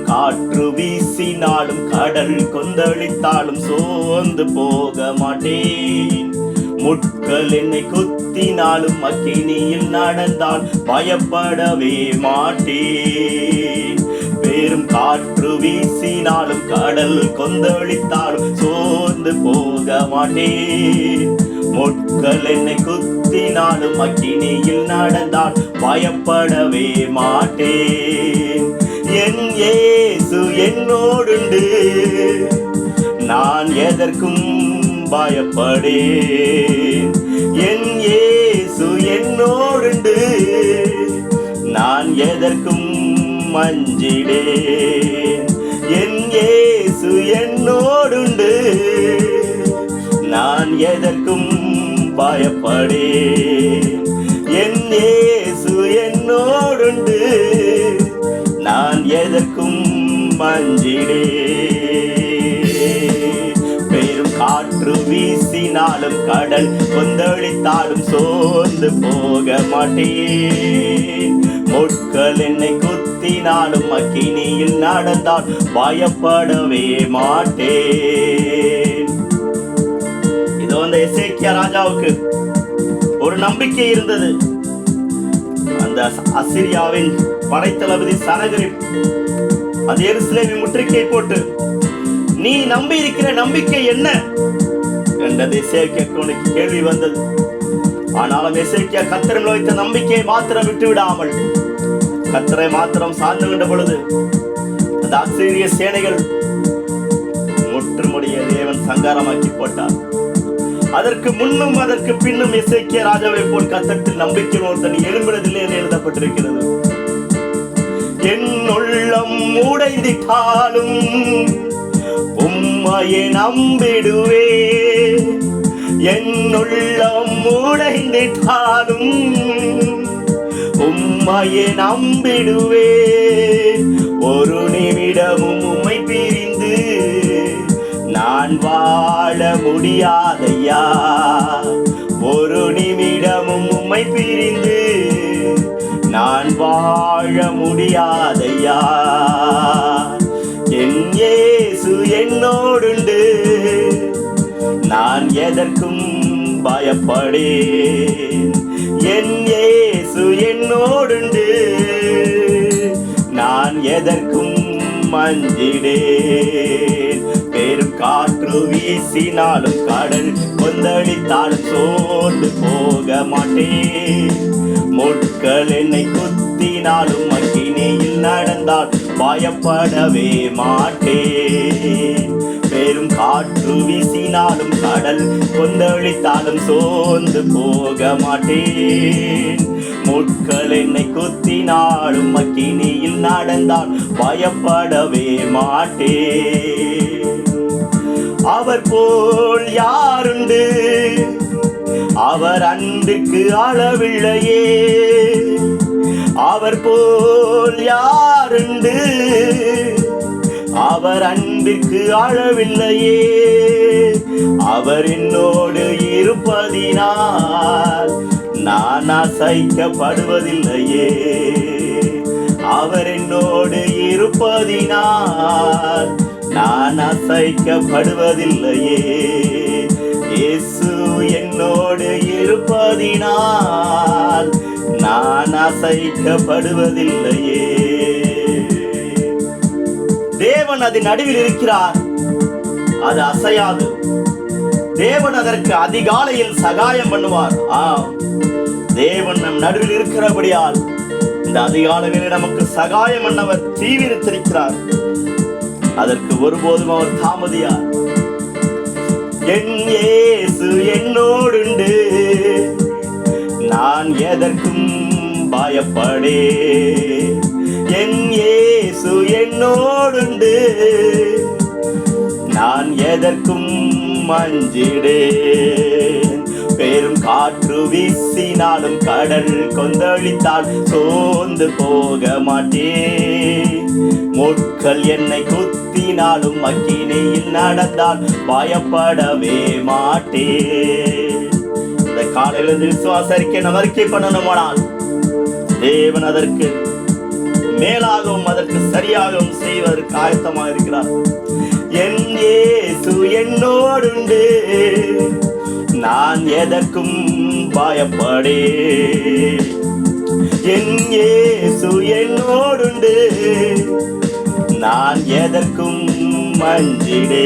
காற்று வீசினாலும் கடல் கொந்தளித்தாலும் சோர்ந்து போக மாட்டேன். முட்கள் என்னை குத்தினாலும் அக்கினியில் நடந்தால் பயப்படவே மாட்டேன். பெரும் காற்று வீசினாலும் கடல் கொந்தளித்தாலும் சோர்ந்து போக மாட்டேன். முட்கள் என்னை குத்தினாலும் அக்கினியில் நடந்தால் பயப்படவே மாட்டேன். என் இயேசு என்னோடுண்டு, நான் எதற்கும் பயப்படேன். என் இயேசு என்னோடுண்டு, நான் எதற்கும் மஞ்சிடேன். என் இயேசு என்னோடுண்டு, நான் எதற்கும் பயப்படேன். என் இயேசு என்னோடுண்டு, நான் எதற்கும் மஞ்சிடேன். பெரும் காற்று வீசினாலும் கடல் கொந்தளித்தாலும் சோர்ந்து போக மாட்டேன். முட்கள் என்னை குத்தினாலும் அக்கினியில் நடந்தால் பயப்படவே மாட்டேன். இதோ அந்த எசேக்கியா ராஜாவுக்கு ஒரு நம்பிக்கை இருந்தது. அந்த அசிரியாவின் படைத்தளபதி சனகரிப் அந்த எருசலேமை முற்றுகை போட்டு, நீ நம்பி இருக்கிற நம்பிக்கை என்ன என்றது எசேக்கியாவுக்கு கேள்வி வந்தது. ஆனாலும் எசேக்கியா கர்த்தரில் வைத்த நம்பிக்கையை மாத்திரம் விட்டு விடாமல் கர்த்தரை மாத்திரம் சார்ந்து கொண்ட பொழுது அந்த அசீரிய சேனைகள் முற்றுமுடிய தேவன் சங்காரமாக்கி போட்டார். அதற்கு முன்னும் அதற்கு பின்னும் எசேக்கியா ராஜாவை போல் கர்த்தரில் நம்பிக்கை ஒருத்தன் எழும்பினதில்லை என்று எழுதப்பட்டிருக்கிறது. என் உள்ளம் உடைந்திட்டாலும் உம்மையை நம்பிடுவே. என் உள்ளம் உடைந்திட்டாலும் உம்மையை நம்பிடுவே. ஒரு நிமிடமும் உம்மை பிரிந்து நான் வாழ முடியாதையா. ஒரு நிமிடமும் உம்மை பிரிந்து நான் வாழ முடியாதையா. என் இயேசு என்னோடுண்டு, நான் எதற்கும் பயப்படேன். என் இயேசு என்னோடுண்டு, நான் எதற்கும் மஞ்சிடேன். பெரும் காற்று வீசினாலும் கடல் கொந்தளித்தாலும் சோர்ந்து போக மாட்டேன். முட்கள் என்னை குத்தினாலும் அக்கினியில் நடந்தால் பயப்படவே மாட்டேன். பெரும் காற்று வீசினாலும் கடல் கொந்தளித்தாலும் சோர்ந்து போக மாட்டேன். முட்கள் என்னை குத்தினாலும் அக்கினியில் நடந்தால் பயப்படவே மாட்டேன். அவர் போல் யாருண்டு, அவர் அன்புக்கு அளவில்லையே. அவர் போல் யாருண்டு, அவர் அன்பிற்கு அளவில்லையே. அவர் என்னோடு இருப்பதினால் நான் அசைக்கப்படுவதில்லையே. அவர் என்னோடு இருப்பதினால் நான் அசைக்கப்படுவதில்லையே. இயேசு என்னோடு இருப்பதினால் நான் அசைக்கப்படுவதில்லையே. தேவன் அதன் நடுவில் இருக்கிறார், அது அசையாது. தேவன் அதற்கு அதிகாலையில் சகாயம் பண்ணுவார். தேவன் நம் நடுவில் இருக்கிறபடியால் இந்த அதிகாலையில் நமக்கு சகாயம் பண்ணவர் தீவிரித்திருக்கிறார். அதற்கு ஒருபோதும் அவர் தாமதியார். என் இயேசு என்னோடுண்டு, நான் எதற்கும் பயப்படேன். என் இயேசு என்னோடுண்டு, நான் எதற்கும் மஞ்சிடேன். பெரும் காற்று வீசினாலும் கடல் கொந்தளித்தால் சோர்ந்து போக மாட்டேன். முட்கள் என்னை குத்தினாலும் அக்கினியில் நடந்தால் பயப்படவே மாட்டேன். இந்த காலையிலிருந்து விசுவாச அறிக்கை பண்ணணுமானால் தேவன் அதற்கு மேலாகவும் அதற்கு சரியாகவும் செய்து செய்வதற்கு ஆயத்தமாக இருக்கிறார். என் இயேசு என்னோடுண்டு, நான் எதற்கும் பயப்படே. என் இயேசு என்னோடுண்டு, நான் எதற்கும் அஞ்சிடே.